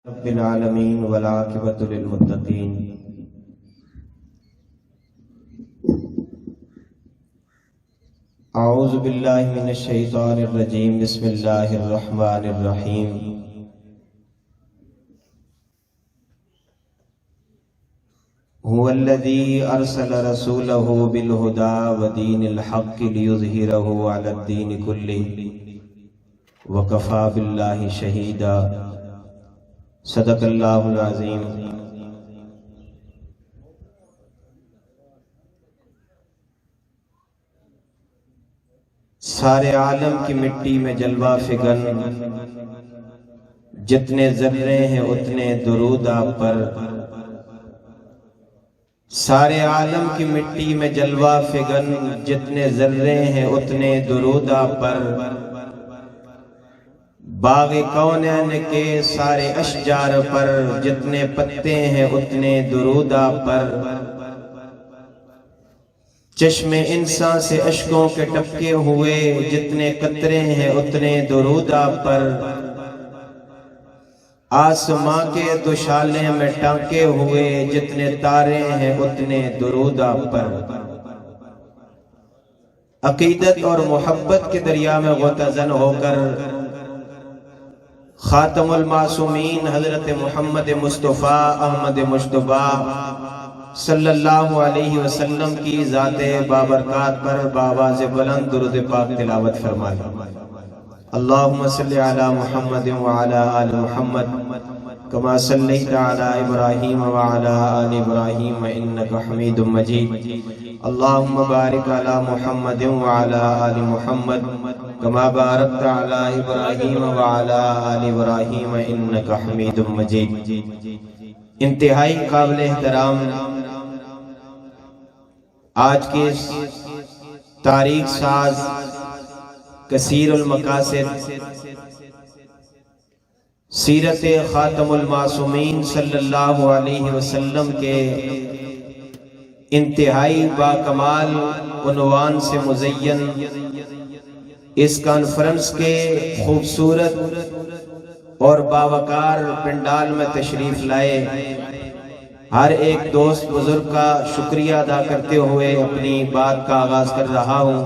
रब्बिल आलमीन वल आक़िबतु लिल मुत्तक़ीन। औज़ु बिल्लाहि मिनश शैतानिर रजीम। बिस्मिल्लाहिर रहमानिर रहीम। हुवल्लज़ी अरसला रसूलहु बिल हुदा व दीनिल हक़्क़ि लियुज़हिरहु अलद्दीनि कुल्लिहि व कफ़ा बिल्लाहि शहीदा। सदक़ल्लाहुल अज़ीम। सारे आलम की मिट्टी में जलवा फिगन, जितने ज़र्रे हैं उतने दुरूद आप पर। सारे आलम की मिट्टी में जलवा फिगन, जितने ज़र्रे हैं उतने दुरूद आप पर। बाग़े कौनैन के सारे अशजार पर, जितने पत्ते हैं उतने दुरूद आप पर। चश्मे इंसान से अश्कों के टपके हुए, जितने कतरे हैं उतने दुरूद आप पर। आसमां के दुशाले में टांके हुए, जितने तारे हैं उतने दुरूद आप पर। अकीदत और मोहब्बत के दरिया में गोताज़न होकर खातमुल मासूमीन हजरत मोहम्मद मुस्तफ़ा अहमद मुश्तबा सल्लल्लाहु अलैहि वसल्लम की ज़ाते बाबरकात पर बावाज़ बुलंद दुरूद पाक तिलावत फरमाएं। अल्लाहुम्मा सल्लि अला मुहम्मद व अला आलि मुहम्मद कमा सल्लैता अला इब्राहीम व अला आलि इब्राहीम इन्नका हमीदुम मजीद। अल्लाहुम्मा बारिक अला मुहम्मद व अला आलि मुहम्मद कमा बारकता अला इब्राहीम व अला आलि इब्राहीम इन्नका हमीदुम मजीद। इंतहाई काबिल एहतराम आज के तारीख साज कसीरुल मकासिद सीरत खातमुल मासूमीन सल्लल्लाहु अलैहि वसल्लम के इंतहाई बाकमाल उन्वान से मुज़य्यन इस कॉन्फ्रेंस के खूबसूरत और बावकार पंडाल में तशरीफ लाए हर एक दोस्त बुजुर्ग का शुक्रिया अदा करते हुए अपनी बात का आगाज कर रहा हूँ।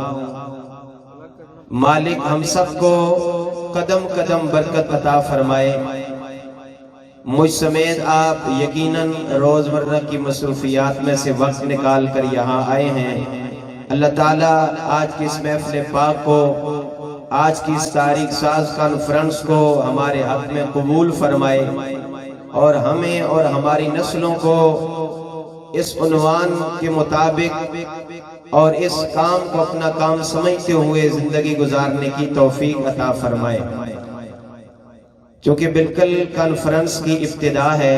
मालिक हम सबको कदम कदम बरकत अता फरमाए। मुझ समेत आप यकीनन रोजमर्रा की मसरूफियात में से वक्त निकाल कर यहाँ आए हैं। अल्लाह ताला आज की इस महफिल पाक को, आज की इस तारीख साज कॉन्फ्रेंस को हमारे हक में कबूल फरमाए और हमें और हमारी नस्लों को इस उन्वान के मुताबिक और इस काम को अपना काम समझते हुए जिंदगी गुजारने की तौफीक अता फरमाए। क्योंकि बिल्कुल कॉन्फ्रेंस की इब्तिदा है।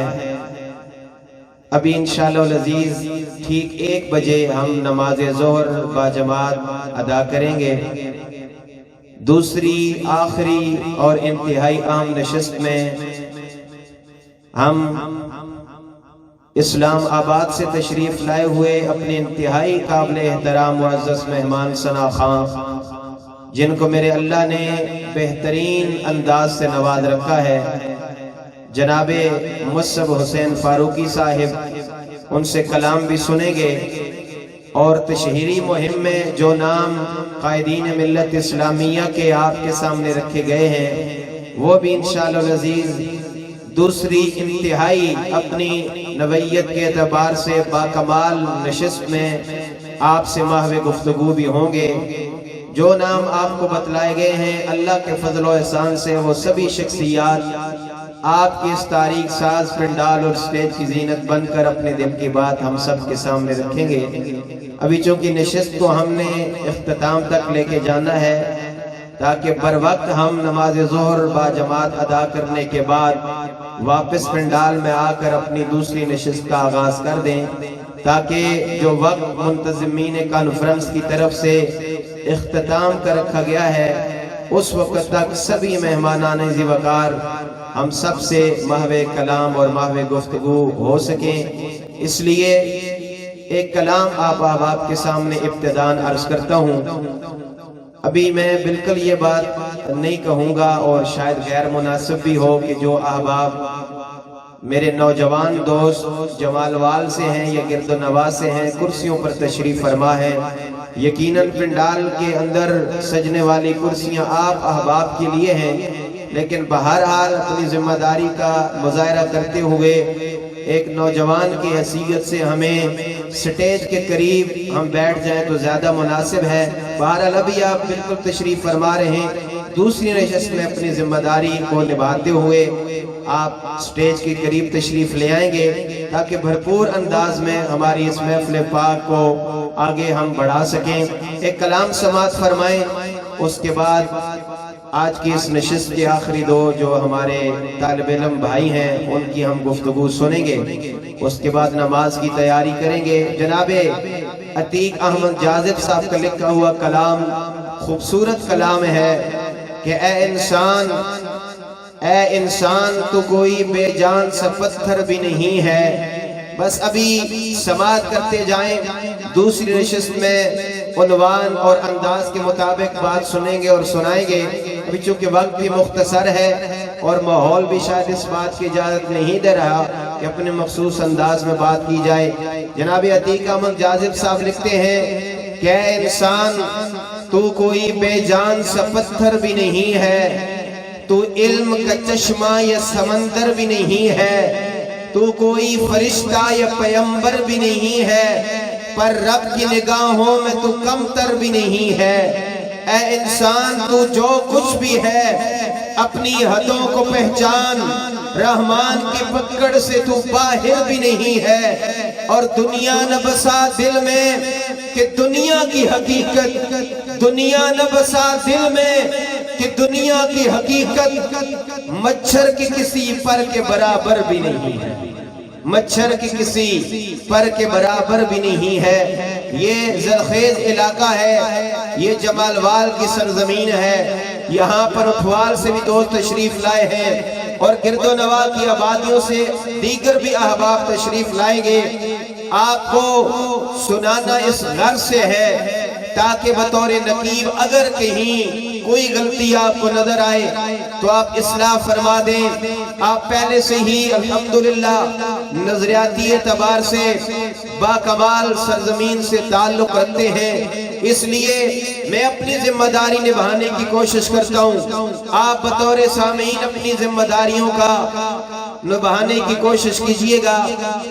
अभी इंशाअल्लाह अज़ीज ठीक 1 बजे हम नमाज ज़ोहर बाजमात अदा करेंगे। दूसरी आखिरी और इंतहाई अहम नशिस्त में हम इस्लाम आबाद से तशरीफ लाए हुए अपने इंतहाई काबिल एहतराम मुअज़्ज़ज़ मेहमान सना खां, जिनको मेरे अल्लाह ने बेहतरीन अंदाज से नवाज रखा है, जनाबे मुसब हुसैन फारूकी साहिब, उनसे कलाम भी सुनेंगे और तशहीरी मुहिम में जो नाम कायदीन मिल्लत इस्लामिया के आपके सामने रखे गए हैं वो भी इंशाअल्लाह अज़ीज़ दूसरी इंतहाई अपनी नवैयत के एतबार से बाकमाल नशिस्त में आपसे महवे गुफ्तगू भी होंगे। जो नाम आपको बतलाए गए हैं अल्लाह के फजल और एहसान से वो सभी शख्सियात आपकी इस तारीख साज पंडाल और स्टेज की जीनत बनकर अपने दिल की बात हम सब के सामने रखेंगे। अभी चूंकि नशिस्त को हमने इख्तिताम तक लेके जाना है ताकि बर वक्त हम नमाज ज़ोहर बाजमात अदा करने के बाद वापस पंडाल में आकर अपनी दूसरी नशिस्त का आगाज कर दें, ताकि जो वक्त मुंतज़मीन कॉन्फ्रेंस की तरफ से इख्तिताम कर रखा गया है उस वक्त तक सभी मेहमानान ज़िवकार हम सब से महवे कलाम और महवे गुफ्तगू हो सकें। इसलिए एक कलाम आप के सामने इब्तिदान अर्ज करता हूँ। अभी मैं बिल्कुल ये बात नहीं कहूँगा और शायद गैर मुनासिब भी हो कि जो अहबाब मेरे नौजवान दोस्त जमालवाल से हैं या गिरदोनवा से हैं कुर्सियों पर तशरीफ़ फरमा है। यकीनन पिंडाल के अंदर सजने वाली कुर्सियां आप अहबाब के लिए हैं, लेकिन बहरहाल अपनी जिम्मेदारी का मुजाहरा करते हुए एक नौजवान की हैसियत से हमें स्टेज के करीब हम बैठ जाएं तो ज़्यादा मुनासिब है। बहरहाल अभी आप बिल्कुल तशरीफ़ फरमा रहे हैं, दूसरी नशस्त में अपनी जिम्मेदारी को निभाते हुए आप स्टेज के करीब तशरीफ़ ले आएंगे ताकि भरपूर अंदाज में हमारी इस महफिल पाक को आगे हम बढ़ा सकें। एक कलाम समात फरमाएं, उसके बाद आज की इस नशिस्त के आखिरी दो जो हमारे तालिब इल्म भाई हैं उनकी हम गुफ्तगू सुनेंगे, उसके बाद नमाज की तैयारी करेंगे। जनाबे अतीक अहमद जाजिब साहब का लिखा हुआ कलाम खूबसूरत कलाम है कि ए इंसान तो कोई बेजान सा पत्थर भी नहीं है। बस अभी समात करते जाएं, दूसरी नशिस्त में उन्वान और अंदाज के मुताबिक बात सुनेंगे और सुनाएंगे। अभी चूंकि वक्त भी मुख्तसर है और माहौल भी शायद इस बात की इजाजत नहीं दे रहा कि अपने मखसूस अंदाज में बात की जाए। जनाब अतीक अहमद जाजिब साहब लिखते हैं क्या इंसान तू कोई बेजान सा पत्थर भी नहीं है, तू इल्म का चश्मा या समंदर भी नहीं है, तू कोई फरिश्ता या पैगंबर भी नहीं है, पर रब की निगाहों में तू कमतर भी नहीं है। ऐ इंसान तू जो कुछ भी है अपनी हदों को पहचान, रहमान की पकड़ से तू बाहर भी नहीं है। और दुनिया न बसा दिल में कि दुनिया की हकीकत, दुनिया न बसा दिल में कि दुनिया की हकीकत मच्छर के किसी पर के बराबर भी नहीं है, मच्छर के किसी पर के बराबर भी नहीं है। ये जरखेज इलाका है, ये जमालवाल की सरजमीन है। यहाँ पर उठवाल से भी दोस्त तशरीफ लाए हैं और गिरदोनवा की आबादियों से दीगर भी अहबाब तशरीफ लाएंगे। आपको सुनाना इस गर्ज से है ताकि बतौर नकीब अगर कहीं कोई गलती आपको नजर आए तो आप इस्लाह फरमा दें। आप पहले से ही अल्हम्दुलिल्लाह नजरियाती एतबार से बाकमाल सरजमीन से ताल्लुक रखते हैं, इसलिए मैं अपनी जिम्मेदारी निभाने की कोशिश करता हूँ। आप बतौर सामीन अपनी जिम्मेदारियों का निभाने की कोशिश कीजिएगा।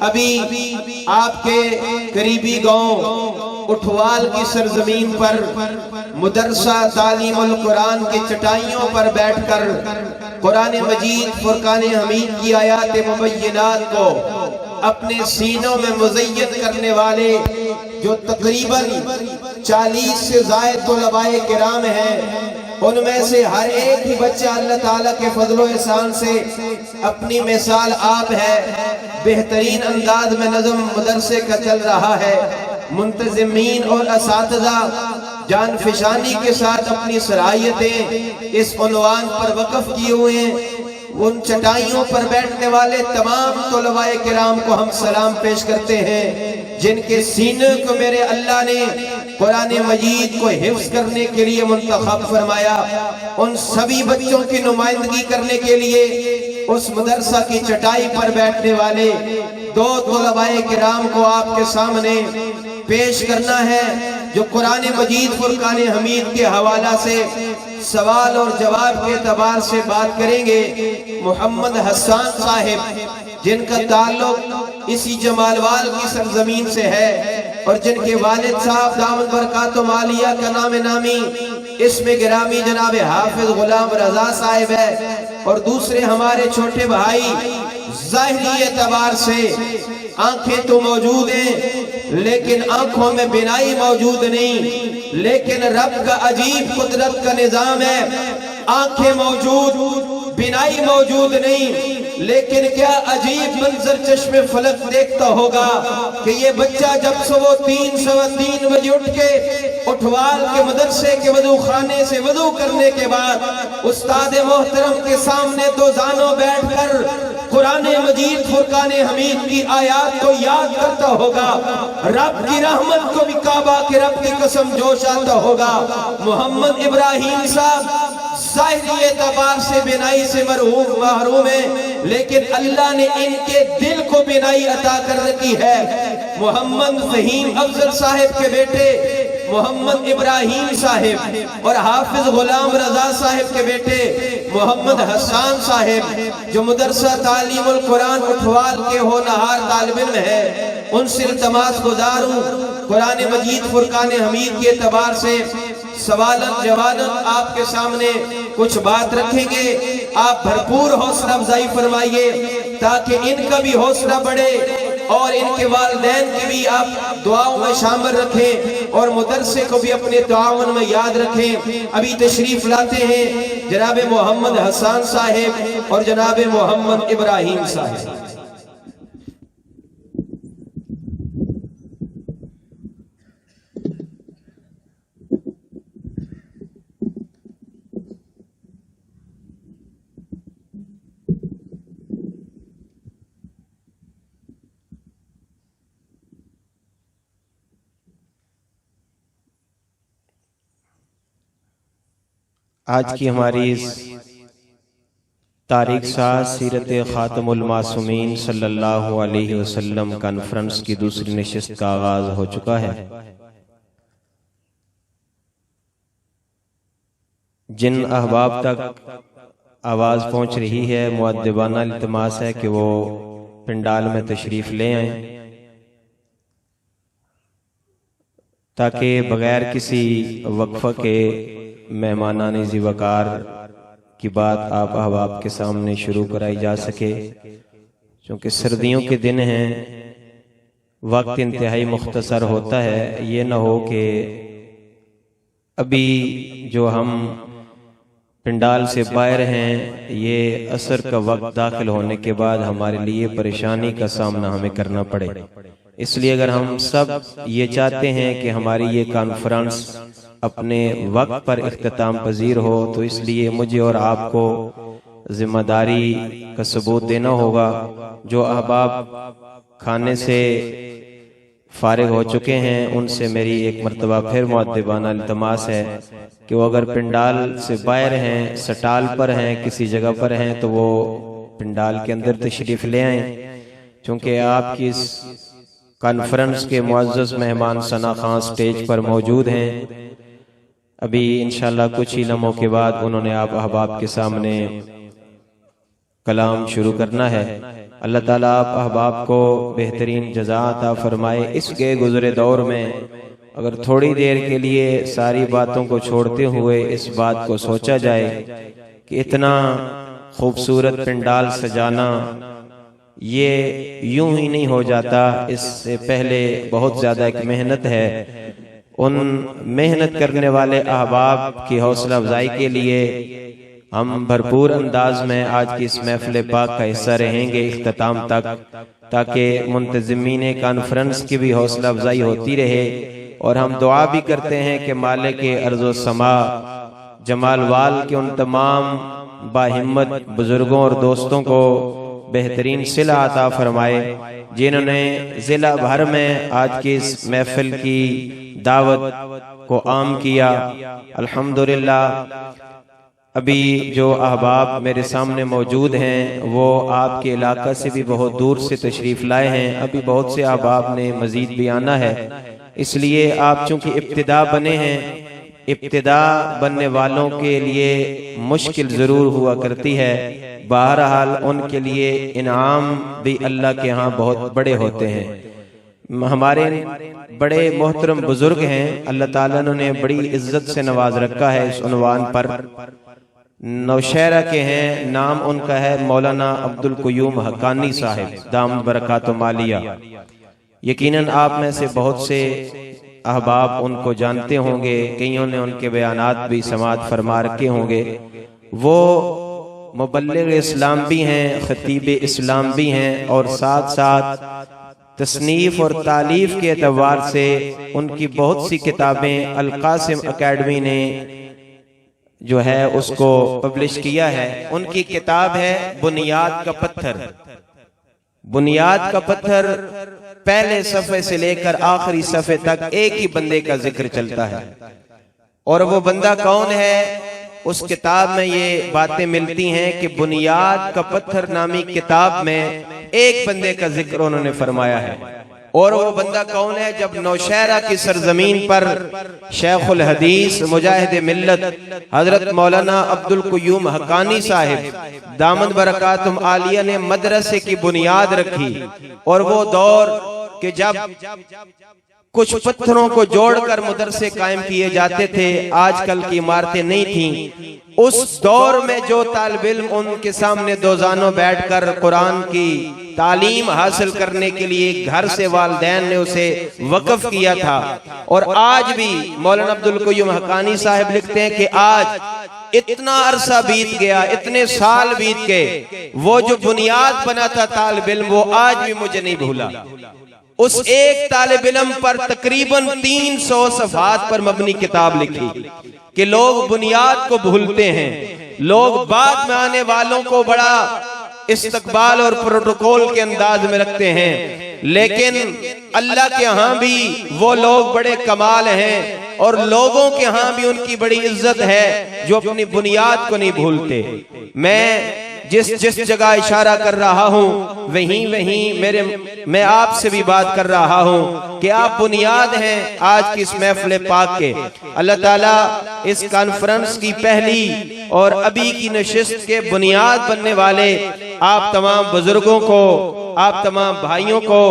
अभी आपके करीबी गांव उठवाल की सरजमीन पर मुदरसा तालीमुल कुरान की चटाइयों पर बैठकर कुरान मजीद फुरकान हमीद की आयात मुबय्यनात को अपने सीनों में मुज़य्यन करने वाले जो तकरीबन 40 से ज़ायद तुलबाए किराम हैं, उनमें से हर एक ही बच्चा अल्लाह ताला के फजलो एहसान से अपनी मिसाल आप है। बेहतरीन अंदाज में नज़म मदरसे का चल रहा है। मुंतज़िमीन और असातिज़ा जान फिशानी के साथ अपनी सलाहियतें इस उन्वान पर वक़फ़ किए हुए हैं। उन चटाइयों पर बैठने वाले तमाम तुलबाए किराम को हम सलाम पेश करते हैं, जिनके सीने को मेरे अल्लाह ने कुरान मजीद को हिफ्ज़ करने के लिए मुंतखब फरमाया। उन सभी बच्चों की नुमाइंदगी करने के लिए उस मदरसा की चटाई पर बैठने वाले दो तुलबाए किराम को आपके सामने पेश करना है, जो कुरान मजीद फुरकान हमीद के हवाला से सवाल और जवाब के एतबार से बात करेंगे। मोहम्मद हसन साहिब, जिनका ताल्लुक इसी जमालवाल की सरजमीन से है और जिनके वालिद साहब दामद बरकातुहु आलिया का नाम नामी इसमें गिरामी जनाब हाफिज गुलाम रजा साहिब है। और दूसरे हमारे छोटे भाई ज़ाहिरी एतबार से आंखें तो मौजूद हैं लेकिन आंखों में बिनाई मौजूद नहीं, लेकिन रब का अजीब कुदरत का निजाम है। आंखें मौजूद, बिनाई मौजूद नहीं, लेकिन क्या अजीब मंजर चश्मे फलक देखता होगा कि ये बच्चा जब सुबह 3 बजे उठ के उठवाल के मदरसे के वजू खाने से वजू करने के बाद उस्ताद मोहतरम के सामने दो जानों बैठकर कुरान कुरान मजीद फुरकान हमीद की आयत को याद करता होगा, रब की रहमत को भी काबा के रब की कसम जोश आता होगा। मोहम्मद इब्राहिम साहब ज़ाहिरी एतबार से बिनाई से महरूम है, लेकिन अल्लाह ने इनके दिल को बिनाई अता कर रखी है। मोहम्मद फहीम अफजल साहिब के बेटे मोहम्मद इब्राहिम साहिब और हाफिज गुलाम रजा साहिब के बेटे मोहम्मद हसन साहिब जो मदरसा तालीमुल कुरान उठवाल के होनहार तालिब इल्म है, उनसे इल्तमास गुजार हूँ कुरान मजीद फुरकान हमीद के एतबार से सवालन जवालन आपके सामने कुछ बात रखेंगे। आप भरपूर हौसला अफजाई फरमाइए ताकि इनका भी हौसला बढ़े और इनके वालिदैन की भी आप दुआओं में शामिल रखें और मुदरसे को भी अपने ताउन में याद रखें। अभी तशरीफ लाते हैं जनाब मोहम्मद हसन साहिब और जनाब मोहम्मद इब्राहिम साहिब। आज की हमारी इस तारीख साज सीरत खातमुल मासूमीन सल्लल्लाहु अलैहि वसल्लम कॉन्फ्रेंस की दूसरी नशिस्त का आगाज हो चुका है। जिन अहबाब तक आवाज पहुंच रही है, मुअद्दिबाना इल्तिमास है कि वो पिंडाल में तशरीफ ले आए ताकि बगैर किसी वक्फा के मेहमानानी ज़िवकार की बात आप अहबाब के सामने शुरू कराई जा सके। क्योंकि सर्दियों के दिन हैं, वक्त इंतहाई मुख्तसर होता है। ये न हो कि अभी जो हम पिंडाल से बाहर हैं, ये असर का वक्त दाखिल होने के बाद हमारे लिए परेशानी का सामना हमें करना पड़े। इसलिए अगर हम सब ये चाहते हैं कि हमारी ये कॉन्फ्रेंस अपने वक्त पर इख्तिताम पजीर हो, तो इसलिए मुझे और आपको जिम्मेदारी का सबूत देना होगा। जो अहबाब खाने से फारिग हो चुके हैं, उनसे मेरी एक मरतबा फिर मुअद्दिबाना इल्तिमास है कि वो अगर पिंडाल से बाहर हैं, सटाल पर हैं, किसी जगह पर हैं, तो वो पिंडाल के अंदर तशरीफ ले आएं। क्योंकि आपकी इस कॉन्फ्रेंस के मुअज़्ज़ज़ मेहमान सना खान स्टेज पर मौजूद हैं। अभी इंशाअल्लाह कुछ ही लम्हों के बाद उन्होंने आप अहबाब के सामने कलाम शुरू करना है। अल्लाह ताला आप अहबाब को बेहतरीन जज़ा अता फरमाए। इस गए गुज़रे दौर में अगर थोड़ी देर के लिए सारी बातों को छोड़ते हुए इस बात को सोचा जाए कि इतना खूबसूरत पिंडाल सजाना ये यूं ही नहीं हो जाता, इससे पहले बहुत ज़्यादा एक मेहनत है। उन मेहनत करने वाले अहबाब की हौसला अफजाई के लिए हम भरपूर अंदाज में आज की इस महफिल पाक का हिस्सा रहेंगे इख्तिताम तक, ताकि मुंतज़िमीन कॉन्फ्रेंस की भी हौसला अफजाई होती रहे। और हम दुआ भी करते हैं कि मालिक अर्ज़ समा जमालवाल के उन तमाम बाहिम्मत बुजुर्गों और दोस्तों को बेहतरीन सिला अता फरमाए जिन्होंने जिला भर में आज की इस महफिल की दावत को आम किया। अल्हम्दुलिल्लाह अभी जो अहबाब मेरे सामने मौजूद हैं वो आपके इलाका से भी बहुत दूर से तशरीफ लाए हैं। अभी बहुत से अहबाब ने मजीद भी आना है, इसलिए आप चूंकि इब्तिदा बने हैं, इब्तिदा बनने वालों के लिए मुश्किल जरूर हुआ करती है, बहरहाल उनके लिए इनाम भी अल्लाह के यहाँ बहुत बड़े होते हैं। हमारे बड़े मोहतरम बुजुर्ग हैं, अल्लाह ताला ने बड़ी इज्जत से नवाज रखा है। इस उन्वान पर नौशहरा के हैं, नाम उनका है मौलाना अब्दुल क़य्यूम हक्कानी साहिब दामद बरकातुहु मालिया। यकीनन आप में से बहुत से अहबाब उनको जानते होंगे, कईयों ने उनके बयानात भी समाअत फरमा रखे होंगे। वो मुबल्लिग इस्लाम भी हैं, खतीब इस्लाम भी हैं, और साथ साथ तसनीफ और तालीफ के एतबार से उनकी बहुत सी किताबें अल कासिम अकेडमी ने जो है उसको पब्लिश किया है। उनकी किताब है बुनियाद का पत्थर, बुनियाद का पत्थर पहले सफ़े से लेकर आखिरी सफ़े तक एक ही बंदे का जिक्र चलता है, और वो बंदा कौन है? उस किताब में ये बातें मिलती हैं कि बुनियाद का पत्थर नामी किताब में एक बंदे का जिक्र उन्होंने फरमाया है। और वो बंदा कौन है? जब नौशहरा की सरजमीन पर शेखुल हदीस मुजाहिद मिल्लत हजरत मौलाना अब्दुल क़य्यूम हक़ानी साहिब दामद बरकातुहुम आलिया ने मदरसे की बुनियाद रखी, और वो दौर कि जब कुछ पत्थरों को जोड़कर मदरसे कायम किए जाते थे, आजकल की इमारतें नहीं थी, उस दौर में जो तालिब इल्म उनके सामने दोजानों बैठकर कुरान की तालीम हासिल करने के लिए घर से वालिदैन ने उसे वक्फ किया था। और आज भी मौलाना अब्दुल क़य्यूम हक़ानी साहब लिखते हैं कि आज इतना अरसा बीत गया, इतने साल बीत गए, वो जो बुनियाद बना था तालिब इल्म, वो आज भी मुझे नहीं भूला। उस एक तालिब इल्म पर तकरीबन 300 सफ़हात पर मबनी किताब लिखी कि लोग बुनियाद को भूलते हैं, लोग बाद में आने वालों को बड़ा इस्तकबाल और प्रोटोकॉल के अंदाज में रखते हैं, लेकिन अल्लाह के यहाँ भी वो लोग बड़े कमाल हैं और लोगों के यहाँ भी उनकी बड़ी इज्जत है जो अपनी बुनियाद को नहीं भूलते। मैं जिस जगह इशारा कर रहा हूँ वहीं मैं आपसे भी बात कर रहा हूँ कि आप बुनियाद हैं आज की इस महफिल पाक के। अल्लाह ताला इस कॉन्फ्रेंस की पहली और अभी की नशिस्त के बुनियाद बनने वाले आप तमाम बुजुर्गों को, आप तमाम भाइयों को,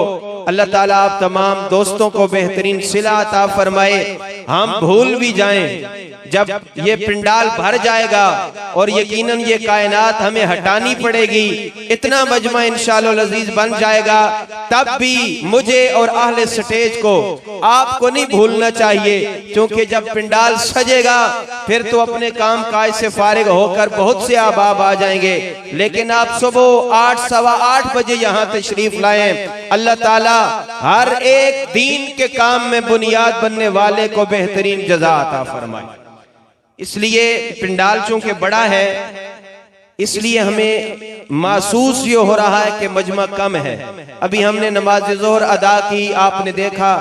अल्लाह ताला आप तमाम दोस्तों को बेहतरीन सिला अता फरमाए। हम भूल भी जाएं, जब ये पिंडाल भर जाएगा और यकीनन ये कायनात हमें हटानी पड़ेगी, इतना मजमा इंशाअल्लाह अज़ीज बन जाएगा, तब भी मुझे और अहले स्टेज को आपको नहीं भूलना चाहिए, क्योंकि जब पिंडाल सजेगा फिर तो अपने काम काज से फारिग होकर बहुत से अहबाब आ जाएंगे, लेकिन आप सुबह 8 सवा 8 बजे यहाँ तशरीफ लाएं। अल्लाह ताला हर एक दीन के काम में बुनियाद बनने वाले को बेहतरीन जज़ा अता फरमाए। इसलिए पिंडाल चूंकि बड़ा है, इसलिए हमें महसूस ये हो रहा है कि मजमा कम है। अभी हमने नमाज ज़ोहर अदा की, आपने देखा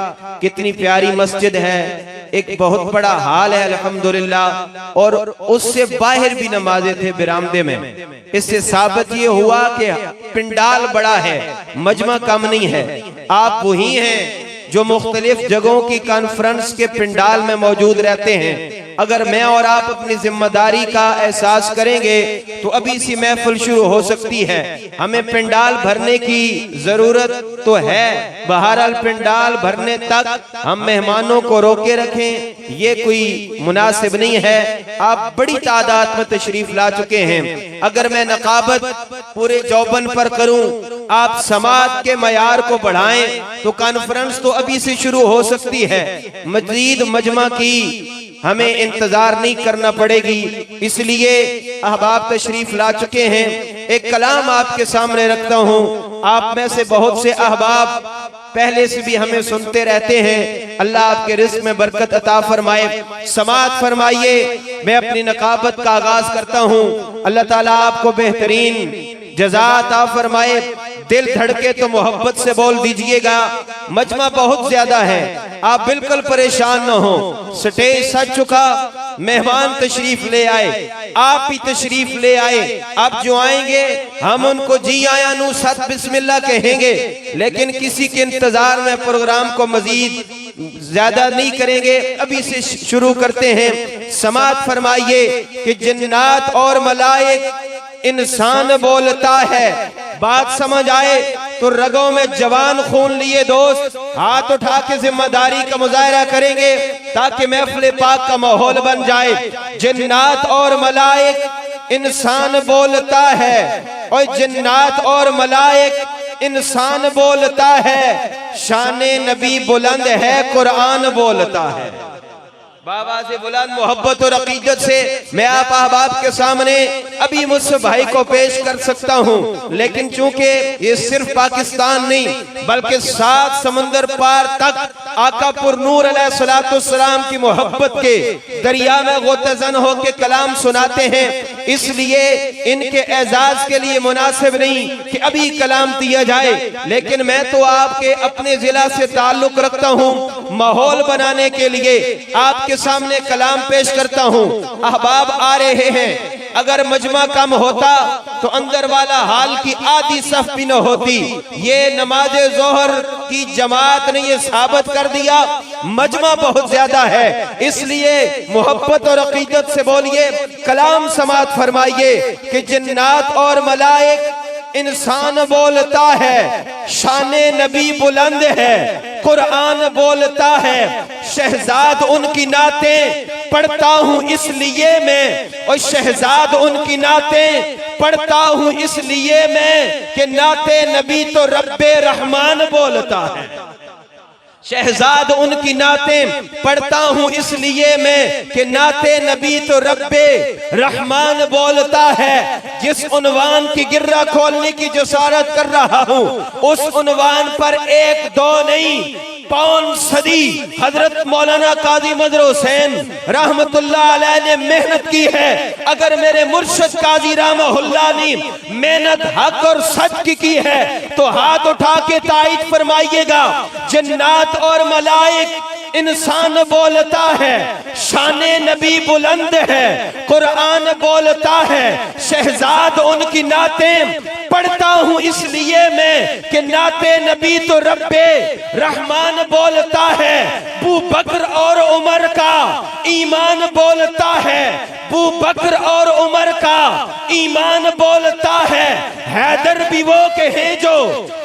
कितनी प्यारी मस्जिद है, एक बहुत बड़ा हाल है अल्हम्दुलिल्लाह, और उससे बाहर भी नमाजें थे बिरामदे में। इससे साबित ये हुआ कि पिंडाल बड़ा है, मजमा कम नहीं है। आप वही हैं जो मुख्तलिफ जगहों की कॉन्फ्रेंस के पिंडाल में मौजूद रहते हैं। अगर मैं और आप अपनी जिम्मेदारी का एहसास करेंगे तो अभी सी महफिल शुरू हो सकती है। हमें पिंडाल भरने की जरूरत तो है, बहरहाल पिंडाल भरने तक हम मेहमानों को रोके रखें ये कोई मुनासिब नहीं है। आप बड़ी तादाद में तशरीफ ला चुके हैं, अगर मैं नकाबत पूरे जौबन पर करूं, आप समाज के मयार को बढ़ाएं तो कॉन्फ्रेंस तो अभी से शुरू हो सकती है। मजीद मजमा की हमें इंतजार नहीं करना पड़ेगी। इसलिए अहबाब तशरीफ ला चुके हैं, एक कलाम आपके सामने रखता हूँ। आप में से बहुत से अहबाब पहले से भी हमें सुनते रहते हैं, अल्लाह आपके रिज़्क़ में बरकत अता फरमाए, समाअत फरमाइए। मैं अपनी नकाबत का आगाज करता हूँ, अल्लाह ताला आपको बेहतरीन जज़ा अता फरमाए। दिल धड़के तो मोहब्बत से बोल दीजिएगा। मजमा बहुत ज्यादा है, आप बिल्कुल परेशान न हो। स्टेज सज चुका, मेहमान तशरीफ ले आए, आप भी तशरीफ ले आए। अब जो आएंगे हम उनको जी आया नू सत बिस्मिल्लाह कहेंगे, लेकिन किसी के इंतजार में प्रोग्राम को मजीद ज्यादा नहीं करेंगे, अभी से शुरू करते हैं। समाअत फरमाइए कि जन्नात और मलाइक इंसान बोलता है, बात समझ आए तो रगों में जवान खून लिए दोस्त हाथ उठा के जिम्मेदारी का मुजाहरा करेंगे ताकि महफिल पाक का माहौल बन जाए। जन्नात और मलाइक इंसान बोलता है, और जन्नात और मलाइक इंसान बोलता है, शाने नबी बुलंद है कुरान बोलता है। बाबा से बुलंद मोहब्बत और अकीदत से मैं आप अहबाब के सामने अभी मुझसे भाई को पेश कर सकता हूँ, लेकिन चूंकि ये सिर्फ पाकिस्तान नहीं बल्कि 7 समंदर पार तक आका पुर नूर अलैहिस्सलाम की मोहब्बत के दरिया में गोतज़न होके कलाम सुनाते हैं, इसलिए इनके एजाज के लिए मुनासिब नहीं कि अभी कलाम दिया जाए। लेकिन मैं तो आपके अपने जिला से ताल्लुक रखता हूँ, माहौल बनाने के लिए आपके सामने कलाम पेश करता हूँ। अहबाब आ रहे हैं, अगर मजमा कम होता तो अंदर वाला हाल की आधी सफ भी न होती। ये नमाज जोहर की जमात ने ये साबित कर दिया मजमा बहुत ज्यादा है, इसलिए मोहब्बत और अकीदत से बोलिए, कलाम समात फरमाइए कि जिन्नात और मलाइक इंसान बोलता है, शाने नबी बुलंद है, कुरान बोलता है, शहजाद उनकी नातें पढ़ता हूँ इसलिए मैं, और शहजाद उनकी नातें पढ़ता हूँ इसलिए मैं कि नाते नबी तो रब्बे रहमान बोलता है। शहजाद उनकी नातें पढ़ता हूँ इसलिए मैं कि नाते नबी तो रब्बे रहमान बोलता है। जिस उन्वान की गिर्रा खोलने की जसारत कर रहा हूँ, उस उन्वान पर एक दो नहीं 5 सदी हजरत मौलाना काजी मदर हुसैन रहमतुल्लाह अलैह ने मेहनत की है। अगर मेरे मुर्शिद काजी रहमहुल्लाह ने मेहनत हक और सच की है तो हाथ उठा के ताईद फरमाइएगा। जन्नात और मलाइक इंसान बोलता है, शाने नबी बुलंद है, कुरान बोलता है, शहजाद उनकी नातें पढ़ता हूँ इसलिए मैं कि नाते नबी तो रब्बे रहमान बोलता है। अबू बकर और उमर का ईमान बोलता है, अबू बकर और उमर का ईमान बोलता है। हैदर भी वो कहे जो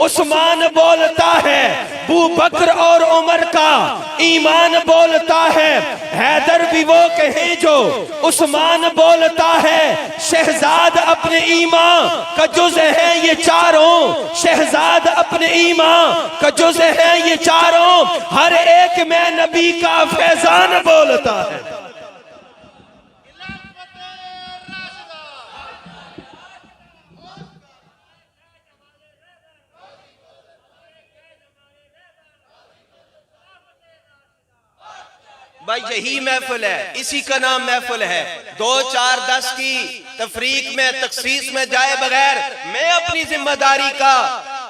उस्मान बोलता है, अबू बकर और उमर का ईमान बोलता है। हैदर भी वो कहे जो उस्मान बोलता है। शहजाद अपने ईमान का जुज़ है ये चारों, शहजाद अपने ईमान का जुज़ है ये चारों, हर एक में नबी का फैजान बोलता है। भाई यही महफिल है, इसी का नाम महफिल है। 2 4 10 की तफरीक में तखसीस में जाए बगैर मैं अपनी जिम्मेदारी का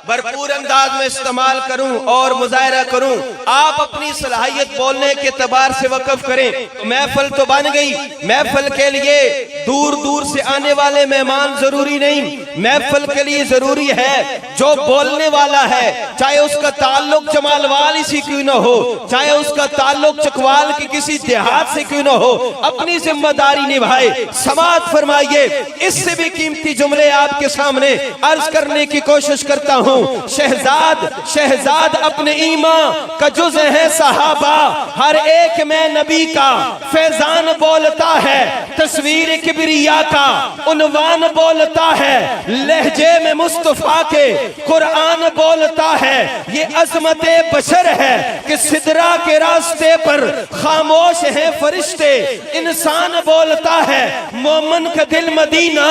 भरपूर अंदाज में इस्तेमाल करूं और मुजाहरा करूं। आप अपनी सलाहियत बोलने के एतबार से वक़्फ़ करें तो महफिल तो बन गई। महफिल के लिए दूर दूर से आने वाले मेहमान जरूरी नहीं, महफिल के लिए जरूरी है जो बोलने वाला है, चाहे उसका ताल्लुक जमालवाल से क्यों न हो, चाहे उसका ताल्लुक चकवाल की किसी देहात से क्यों न हो, अपनी जिम्मेदारी निभाए। समात फरमाइए। इससे भी कीमती जुमले आपके सामने अर्ज करने की कोशिश करता हूँ। शहजाद अपने ईमान का जुज़ है सहाबा, हर एक में नबी का फैजान बोलता है। तस्वीर किबरिया का उन्वान बोलता है, लहजे में मुस्तफा के कुरान बोलता है। ये अज़मते बशर है कि सिदरा के रास्ते पर खामोश है फरिश्ते, इंसान बोलता है। मोमन का दिल मदीना,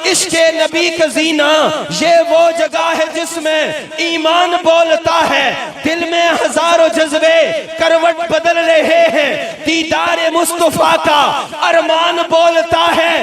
इश्क़े नबी का जीना, ये वो जगह है जिसमें ईमान बोलता है। दिल में हजारों जज्बे करवट बदल रहे हैं, दीदार मुस्तफा का अरमान बोलता है।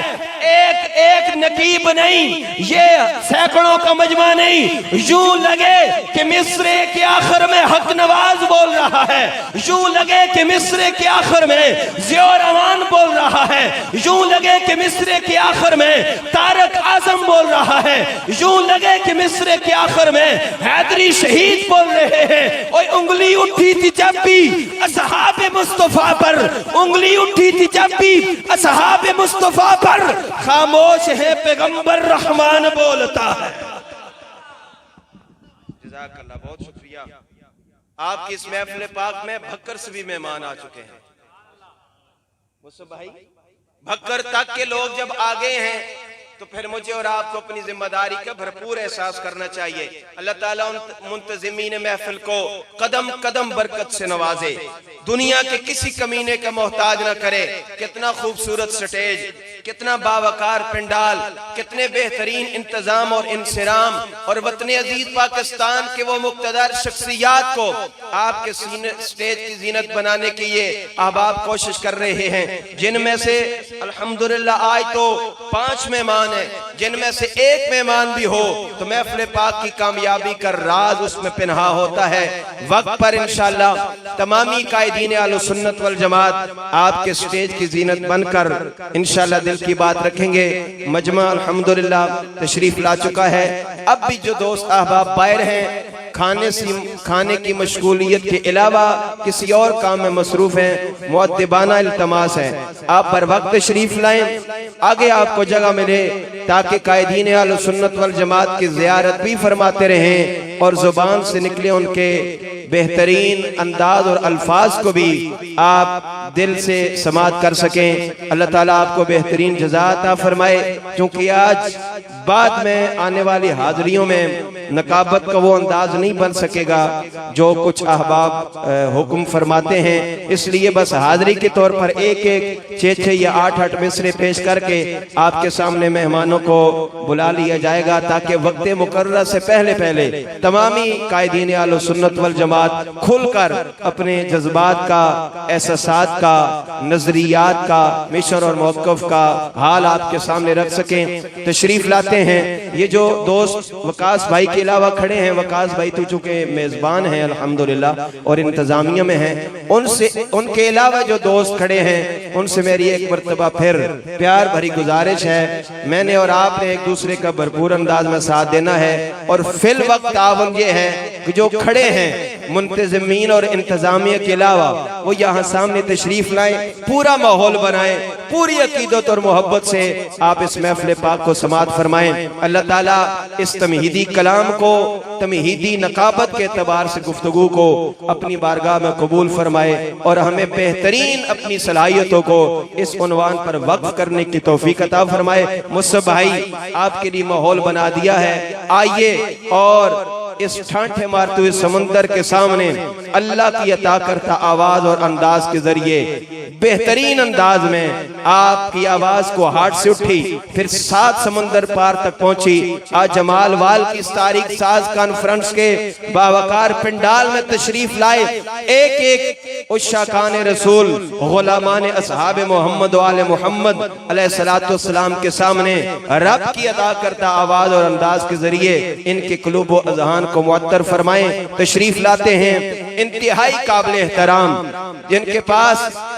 एक एक नकीब नहीं, ये सैकड़ों का मजमा नहीं। यूं लगे कि मिस्रे के आखिर में हक नवाज बोल रहा है, यूं लगे कि मिस्रे के आखिर में ज़िया रमान बोल रहा है, यूं लगे कि मिस्रे के आखिर में तारक आजम बोल रहा है, यूं लगे कि मिस्रे के आखिर में हैदरी शहीद बोल रहे हैं। और उंगली उठी थी जब भी असहाबे मुस्तफा पर, उंगली उठी थी जब भी असहाबे मुस्तफा पर, खामोश है पैगंबर रहमान बोलता है। जज़ाकल्लाह, बहुत शुक्रिया। आपकी इस महफिल पाक में भक्कर से भी मेहमान आ चुके हैं। मुझसे भाई भक्कर तक के लोग जब आ गए हैं तो फिर मुझे और आपको अपनी जिम्मेदारी का भरपूर एहसास करना चाहिए। अल्लाह ताला उन मुंतजिमीन महफिल को कदम कदम बरकत से नवाजे, दुनिया के किसी कमीने का मोहताज न करे। कितना खूबसूरत स्टेज, कितना बावकार पंडाल, कितने बेहतरीन इंतजाम और इंसिराम, और वतन अजीज पाकिस्तान के वो मुक्तदर शख्सियात को आपके स्टेज की जीनत बनाने के लिए अहबाब कोशिश कर रहे हैं, जिनमें से अल्हम्दुलिल्लाह आज तो 5 मेहमान हैं, जिनमें से एक मेहमान भी हो तो महफिल पाक की कामयाबी का राज उसमें पिन्हा होता है। वक्त पर इंशाअल्लाह तमामी कायदीन अहले सुन्नत वल जमात आपके स्टेज की जीनत बनकर इंशाअल्लाह दिल की बात रखेंगे। मजमा अल्हम्दुलिल्लाह तशरीफ ला चुका है। अब भी जो दोस्त अहबाब बाहर हैं, खाने की मशगूलियत के अलावा किसी और काम में मसरूफ हैं, मुअद्दिबाना इल्तमास है आप बर वक्त तशरीफ लाएं, आगे आपको जगह मिले ताकि कायदीन अहले सुन्नत वल जमात की ज़ियारत भी फरमाते रहें और जुबान से निकले उनके बेहतरीन अंदाज और अल्फाज को भी आप दिल से समात कर सकें। अल्लाह ताला आपको बेहतरीन जज़ा अता फरमाए, क्योंकि आज बाद में आने वाली हाज़रियों में नकाबत का वो अंदाज नहीं बन सकेगा जो कुछ अहबाब हुक्म फरमाते हैं, इसलिए बस हाज़री के तौर पर एक 6 या 8 मिसरे पेश करके आपके सामने मेहमानों को बुला लिया जाएगा, ताकि वक्त मुकर्रर से पहले तमामी कायदीन अहले सुन्नत वल जमात खुलकर अपने जज्बात का, एहसासात का, नजरियात का, मिशन और मौक़िफ़ का हाल आपके सामने रख सकें। तशरीफ लाते हैं ये जो दोस्त वकास भाई के अलावा खड़े हैं, वकास भाई तो चूंकि मेजबान हैं अल्हम्दुलिल्लाह और इंतजामिया में हैं, उनके अलावा जो दोस्त खड़े हैं उनसे मेरी एक मर्तबा फिर प्यार भरी गुजारिश है, मैंने और आपने एक दूसरे का भरपूर अंदाज में साथ देना है और फिल वक्त तावन ये है कि जो खड़े हैं मुंतज़िमीन और इंतजामिया के अलावा वो यहाँ सामने तशरीफ लाएं, पूरा माहौल बनाएं, पूरी अकीदत और मोहब्बत से आप इस महफिल पाक को समात फरमाएं। अल्लाह ताला इस तमहीदी कलाम को, तमहीदी नकाबत के एतबार से गुफ्तगू को अपनी बारगाह में कबूल फरमाए और हमें बेहतरीन अपनी सलाहियतों को इस उन्वान पर वक्फ करने की तौफीक अता फरमाए। मुझसे भाई आपके लिए माहौल बना दिया है, आइए और इस ठाठे मारते हुए समंदर के सामने अल्लाह की अता करता आवाज और अंदाज के जरिए बेहतरीन अंदाज में आपकी आवाज को हार्ट से उठी, फिर 7 समंदर पार तक पहुंची। आज जमाल वाल की इस तारीख साज कॉन्फ्रेंस के बावकार पंडाल में तशरीफ लाए एक उशाकान रसूल, गुलामान असहाब मोहम्मद वाले मोहम्मद अलैहिस्सलाम के सामने रब की अदा करता आवाज और अंदाज के जरिए इनके कुलूब व अज़हान को मुअत्तर फरमाएं। तशरीफ लाते हैं इंतहाई काबिल एहतराम, जिनके पास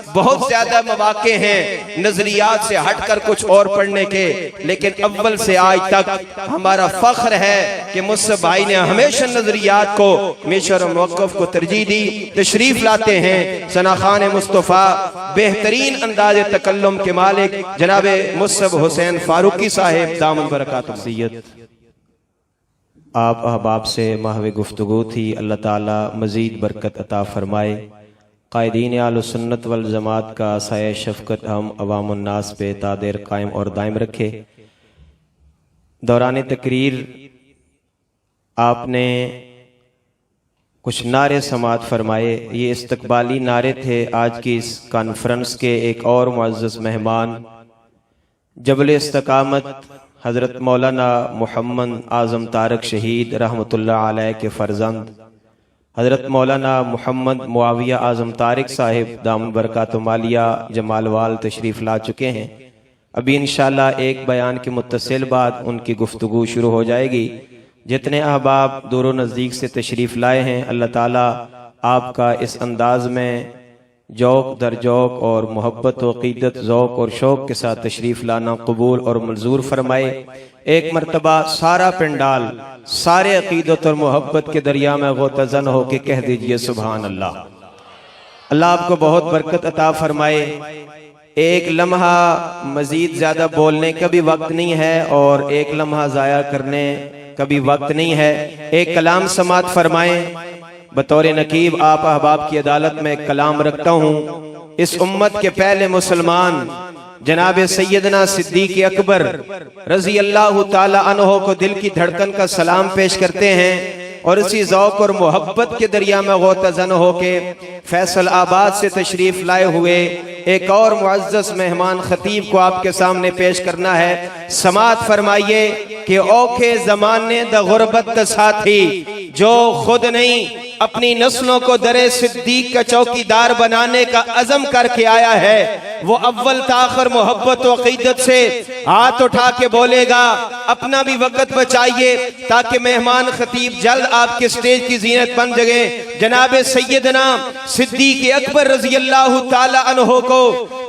बहुत ज्यादा मौके हैं नजरियात से हटकर कुछ और पढ़ने के, लेकिन अव्वल से आज तक हमारा फख्र है कि मुझसे भाई ने हमेशा नजरियात को, मिशर और मौक़िफ़ को तरजीह दी। तशरीफ लाते हैं सनाखान मुस्तफ़ा बेहतरीन अंदाज तकल्लुम के मालिक जनाब मुसब हुसैन फारूकी साहिब दामन बरकातुहु सय्यद। आप अहबाब से महवे गुफ्तगू थी, अल्लाह ताला मज़ीद बरकत अता फरमाए। कायदीन अहले सुन्नत वल जमात का साया शफ़क़त हम अवामुन नास पे तादेर कायम और दायम रखे। दौरान तकरीर आपने कुछ नारे समात फरमाए, ये इस्तकबाली नारे थे। आज की इस कॉन्फ्रेंस के एक और मुअज़्ज़ज़ मेहमान जबल इस्तकामत हज़रत मौलाना मोहम्मद आज़म तारक शहीद रहमतुल्लाह अलैह के फ़र्जंद हज़रत मौलाना मोहम्मद मुआविया आज़म तारिक साहिब दामन बरकातुहु मालिया जमालवाल तशरीफ़ ला चुके हैं। अभी इंशाअल्लाह एक बयान के मुत्तसिल बाद उनकी गुफ्तगू शुरू हो जाएगी। जितने अहबाब दूर नज़दीक से तशरीफ़ लाए हैं, अल्लाह ताला आपका इस अंदाज में जौक दर जौक और मोहब्बत व क़ीदत ज़ौक और शौक़ के साथ तशरीफ़ लाना कबूल और मंजूर फरमाए। एक मरतबा सारा पंडाल सारे अक़ीदत और मोहब्बत के दरिया में गोतज़न हो के कह दीजिए सुभान अल्लाह। अल्लाह आपको बहुत बरकत अता फरमाए। एक लम्हा मजीद ज्यादा बोलने का भी वक्त नहीं है और एक लम्हा ज़ाया करने का भी वक्त नहीं है। एक कलाम समात फरमाएं। बतौर नकीब आप अहबाब की अदालत में एक कलाम रखता हूँ। इस उम्मत के पहले मुसलमान जनाब सैयदना सिद्दीक़ अकबर रज़ी अल्लाह ताला अन्हो को दिल की धड़कन का सलाम पेश करते हैं और इसी ज़ौक़ और मोहब्बत के दरिया में गोतज़न होके फैसल आबाद से तशरीफ़ लाए हुए एक और मुअज़्ज़ज़ मेहमान खतीब को आपके सामने पेश करना है। समात फरमाइए कि औखे ज़माने द गुरबत साथी, जो खुद नहीं अपनी नस्लों को दरे सिद्दीक का चौकीदार बनाने का अज़म करके आया है, वो अव्वल ताखिर मोहब्बत व अक़ीदत से हाथ उठा के बोलेगा। अपना भी वक़्त बचाइए ताकि मेहमान खतीब जल्द आपके स्टेज की जीनत बन जगे। जनाब सैयदना सिद्दीक अकबर रज़ी अल्लाह ताला अन्हो को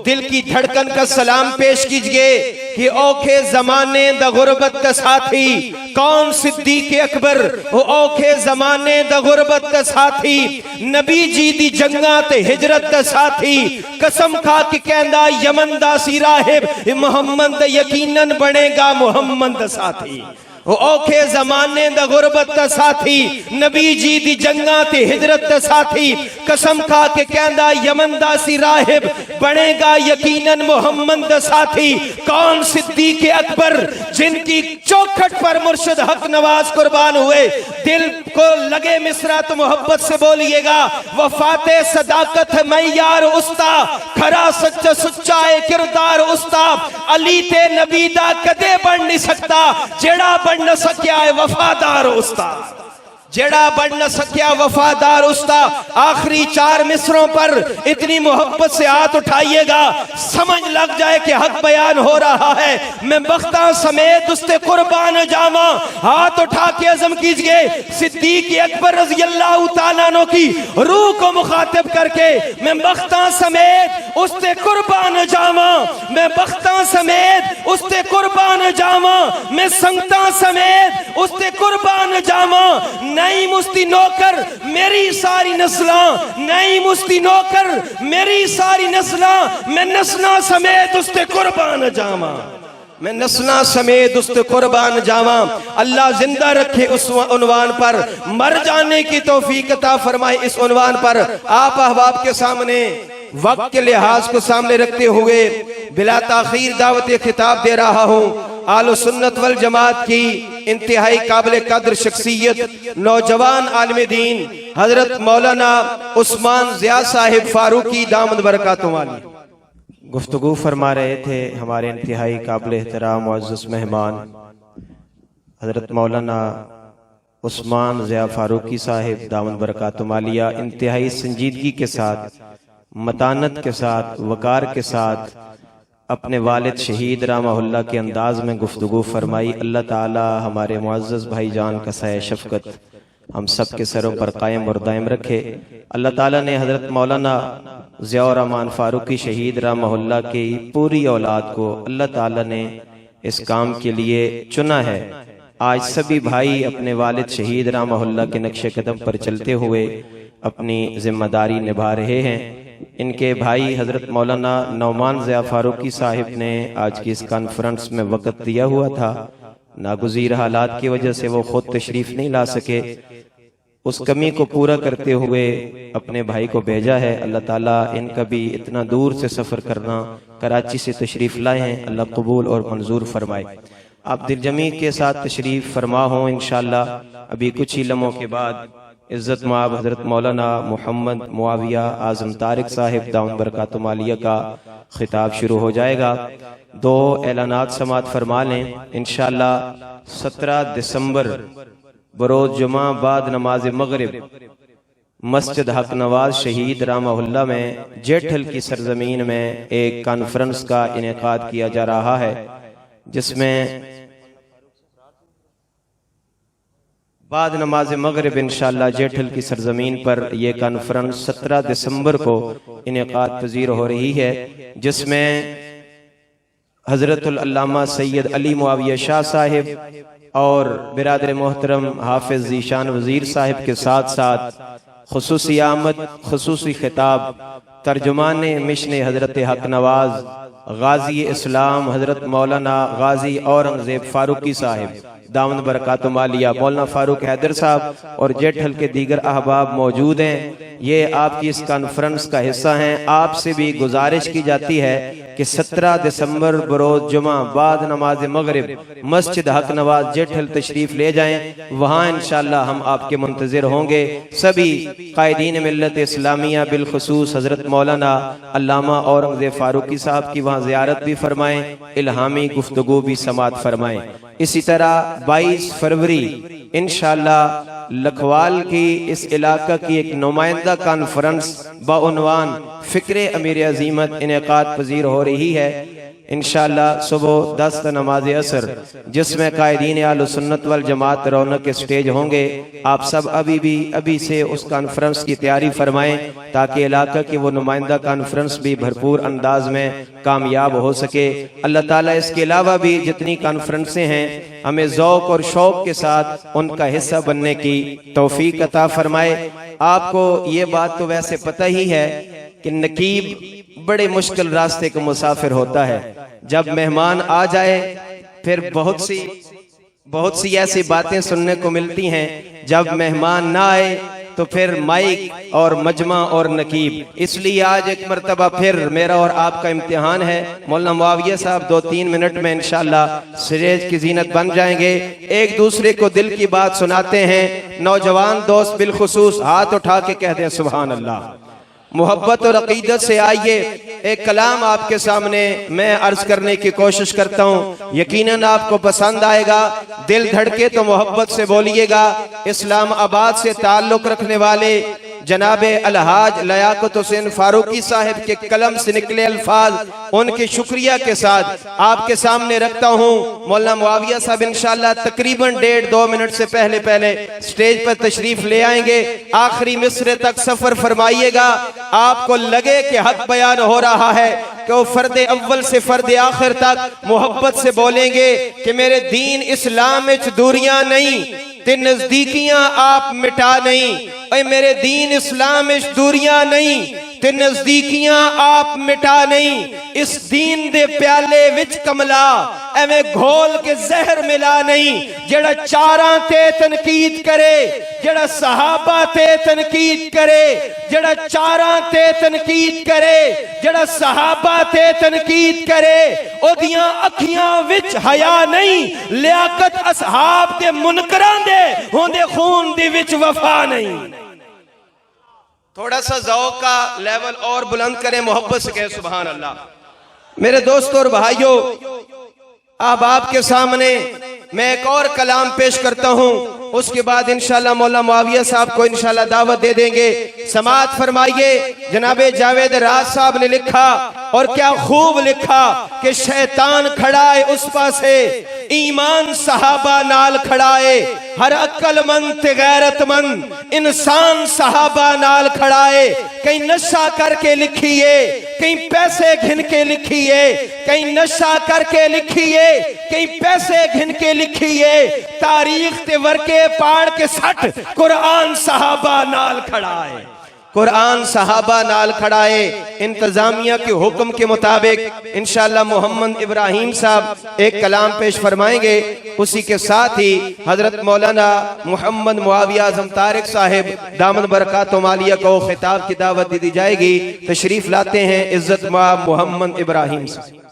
दिल की धड़कन का सलाम पेश कीजिए कि औखे ज़माने द गुरबत का साथी। कौन सिद्दीक अकबर? वो औखे ज़माने द गुरबत का साथी, नबी जी दी जंगा ते हिजरत का साथी। कसम खा के कहंदा यमन दा सी राहिब मोहम्मद यकीनन बनेगा मोहम्मद दा साथी। वो औखे ज़माने दा गुरबत दा साथी, नबी जी दी जंगा ते हिजरत दा साथी। कसम खा के कहंदा यमन दा सी राहिब बनेगा यकीनन मोहम्मद दा साथी। कौन सिद्दीक अकबर? जिनकी चौखट पर मुर्शिद हक नवाज कुर्बान हुए। दिल को लगे मिसरा तो मोहब्बत से बोलिएगा। वफाते सदाकत मैं यार उस्ता, खरा सच्चा सुच्चा है किरदार उस्ता। अली ते नबी दा कदे बन नहीं सकता, जेड़ा बन न सकिया है वफादार उस्ता। जेड़ा बढ़ न सकिया वफादार उस्ता। आखिरी चार मिसरों पर इतनी मोहब्बत से हाथ उठाइएगा, समझ लग जाए कि हक बयान हो रहा है। मैं बख्ता समेत उससे कुर्बान जावा। हाथ उठा के अज़म कीजिए सिद्दीक अकबर रज़ी अल्लाह ताला अन्हु की रूह को मुखातिब करके, मैं बख्ता समेत उससे कुर्बान जावा। मैं बख्ता समेत उससे कुर्बान जावा। मैं संगता समेत उससे कुर्बान जावा। नहीं मुस्ती नौकर मेरी सारी नस्ला, नहीं मुस्ती नौकर मेरी सारी नस्ला। मैं नस्ला समेत उससे कुर्बान जावा। मैं नस्ला समेत उससे कुर्बान जावा। अल्लाह जिंदा रखे उस उन्वान पर, मर जाने की तौफीक अता फरमाए इस उन्वान पर। आप अहबाब के सामने वक्त के लिहाज को सामने रखते हुए बिला ताखीर दावत खिताब दे रहा हूँ। आलो सुन्नत वल जमात की इंतहाई काबिल कद्र शख्सियत नौजवान आलिम दीन हजरत मौलाना उस्मान ज़िया साहिब फारूकी दामद बरकातुहु वाली गुफ्तगू फरमा रहे थे। हमारे इंतहाई काबिल एहतराम मुअज़्ज़ज़ मेहमान हजरत मौलाना उस्मान ज़िया फारूकी साहिब दामद बरकातुहु वालिया इंतहाई संजीदगी के साथ, मतानत के साथ, वकार के साथ अपने वालिद शहीद रामहुल्लाह के अंदाज में गुफ्तगू फरमाई। अल्लाह ताला हमारे मुअज़्ज़ज़ भाईजान का साया शफ़क़त हम सब के सरों पर कायम और दायम रखे। अल्लाह ताला ने हज़रत मौलाना ज़िया रहमान फारूकी शहीद रामहुल्लाह की पूरी औलाद को अल्लाह ताला ने इस काम के लिए चुना है। आज सभी भाई अपने वालिद शहीद रामहुल्लाह के नक्शे कदम पर चलते हुए अपनी जिम्मेदारी निभा रहे हैं। इनके भाई हजरत मौलाना नौमान ज़िया फारूकी साहिब ने आज की इस कॉन्फ्रेंस में वक़्त दिया हुआ था। नागुज़ीर हालात की वजह से वो खुद तशरीफ़ नहीं ला सके। उस कमी को पूरा करते हुए अपने भाई को भेजा है। अल्लाह ताला इनका भी इतना दूर से सफ़र करना, कराची से तशरीफ़ लाए हैं, अल्लाह कबूल और मंजूर फरमाए। आप दिलजमी के साथ तशरीफ़ फरमा हों इंशाअल्लाह। अभी कुछ ही लम्हों के बाद इज़्ज़त माब हज़रत मौलाना मोहम्मद मुआविया आज़म तारिक साहिब दामद बरकातुहु वालिया का खिताब शुरू हो जाएगा। दो ऐलानात समात फरमा लें इंशाअल्लाह। 17 दिसंबर बरोज़ जुमा बाद नमाज मगरिब मस्जिद हक नवाज शहीद रामहुल्लाह में जेठल की सरजमीन में एक कॉन्फ्रेंस का इनेकाद किया जा रहा है, जिसमें बाद नमाज मगरिब इंशाअल्लाह जेठल की सरजमीन पर यह कॉन्फ्रेंस 17 दिसंबर को इनेकाद पजीर हो रही है, जिसमें हजरतुल अल्लामा सैयद अली मुआविया शाह साहिब और बिरादर मोहतरम हाफिज ज़ीशान वज़ीर साहिब के साथ साथ खुसूसी आमद, खुसूसी खिताब, तर्जुमान मिशन हजरत हक नवाज गाजी इस्लाम हजरत मौलाना गाजी औरंगजेब फारूकी साहिब दामन बरकातुहु मालिया। मौलाना फारूक हैदर साहब और जेठल के दीगर अहबाब मौजूद हैं। ये आपकी इस कॉन्फ्रेंस का हिस्सा हैं। आपसे भी गुजारिश की जाती है कि 17 दिसंबर बरोज जुमा बाद नमाज मगरिब मस्जिद हक नवाज जेठल तशरीफ ले जाएं। वहाँ इंशाअल्लाह हम आपके मुंतजिर होंगे। सभी कायदीन मिल्लत इस्लामिया बिलखुसूस हजरत मौलाना अल्लामा औरंगज़ेब फारूकी साहब की वहाँ ज़ियारत भी फरमाएं, इल्हामी गुफ्तगू भी समात फरमाएं। इसी तरह 22 फरवरी इंशाअल्लाह लखवाल की इस इलाका की एक नुमाइंदा कॉन्फ्रेंस बाउनवान फ़िक्र अमीर अजीमत इनेकाद पजीर हो रही है इंशाअल्लाह सुबह 10 नमाज असर, जिसमें कायदीन अहले सुन्नत वल जमात रौनक के स्टेज होंगे। आप सब अभी से उस कॉन्फ्रेंस की तैयारी फरमाएं ताकि इलाका की वो नुमाइंदा कॉन्फ्रेंस भी भरपूर अंदाज में कामयाब हो सके। अल्लाह ताला इसके अलावा भी जितनी कॉन्फ्रेंसें हैं हमें ज़ौक़ और शौक़ के साथ उनका हिस्सा बनने की तौफीक अता फरमाए। आपको ये बात तो वैसे पता ही है कि नकीब बड़े मुश्किल रास्ते का मुसाफिर होता है। जब मेहमान आ जाए फिर बहुत सी ऐसी बातें सुनने को मिलती हैं। जब मेहमान ना आए तो फिर माइक और मजमा और नकीब। इसलिए आज एक मरतबा फिर मेरा और आपका इम्तिहान है। मौलाना मुआविया साहब 2-3 मिनट में इंशाअल्लाह स्टेज की जीनत बन जाएंगे। एक दूसरे को दिल की बात सुनाते हैं। नौजवान दोस्त बिलखुसूस हाथ उठा के कह दें सुभान अल्लाह। मोहब्बत और अकीदत से आइए, एक कलाम आपके सामने मैं अर्ज करने की कोशिश करता हूँ। यकीनन आपको पसंद आएगा। दिल धड़के तो मोहब्बत से बोलिएगा। इस्लामाबाद से ताल्लुक रखने वाले जनाबे अलहाज लियाकत हुसैन फारूकी साहब के कलम से निकले अल्फाज उनके शुक्रिया के साथ आपके सामने रखता हूँ। मौलाना मुआविया साहब इंशाअल्लाह तकरीबन 1.5-2 मिनट से पहले स्टेज पर तशरीफ ले आएंगे। आखिरी मिसरे तक सफर फरमाइएगा। आपको लगे कि हक बयान हो रहा है कि वो फर्द अव्वल से फर्द आखिर तक मोहब्बत से बोलेंगे कि मेरे दीन इस्लाम में दूरियां नहीं ते नजदीकियां आप मिटा नहीं। ऐ मेरे दीन इस्लाम में दूरियां नहीं ते नजदीकियां आप मिटा नहीं। इस दीन दे प्याले विच कमला एवें घोल के जहर मिला नहीं। जेड़ा चारां ते तनकीद करे, जेड़ा सहाबा ते तनकीद करे, जेड़ा चारां ते तनकीद करे, जेड़ा सहाबा ते तनकीद करे, ओदियां अखियां विच हया नहीं। लियाकत असहाब दे मुनकरां दे होंदे खून दे विच वफा नहीं। थोड़ा सा ज़ौक़ का लेवल और बुलंद करें, मोहब्बत से कहें सुभान अल्लाह। मेरे दोस्तों और भाइयों, अब आपके सामने मैं एक और कलाम पेश करता हूं। उसके बाद इंशाअल्लाह मौलाना मुआविया साहब को इंशाअल्लाह दावत दे देंगे। समात फरमाइए। जनाबे जावेद राज साहब ने लिखा और क्या खूब लिखा कि शैतान खड़ा है उस पासे, ईमान सहाबा नाल खड़ा है। हर अक्लमंद ते गैरतमंद इंसान सहाबा नाल खड़ा है। कहीं नशा करके लिखिए, कहीं पैसे घिन के लिखिए, कहीं नशा करके लिखिए, कहीं पैसे घिन के लिखिए। तारीख ते वर्के पाड़ के 60 कुरान सहाबा नाल खड़ा है। कुरान सहाबा नाल खड़ा है। इंतजामिया के हुक्म के मुताबिक इंशाअल्लाह मोहम्मद इब्राहिम साहब एक कलाम पेश फरमाएंगे। उसी के साथ ही हजरत मौलाना मोहम्मद मुआविया आजम तारिक साहिब दामन बरकातुहु मालिया को खिताब की दावत दी जाएगी। तशरीफ लाते हैं इज्जत मोहम्मद इब्राहिम साहब।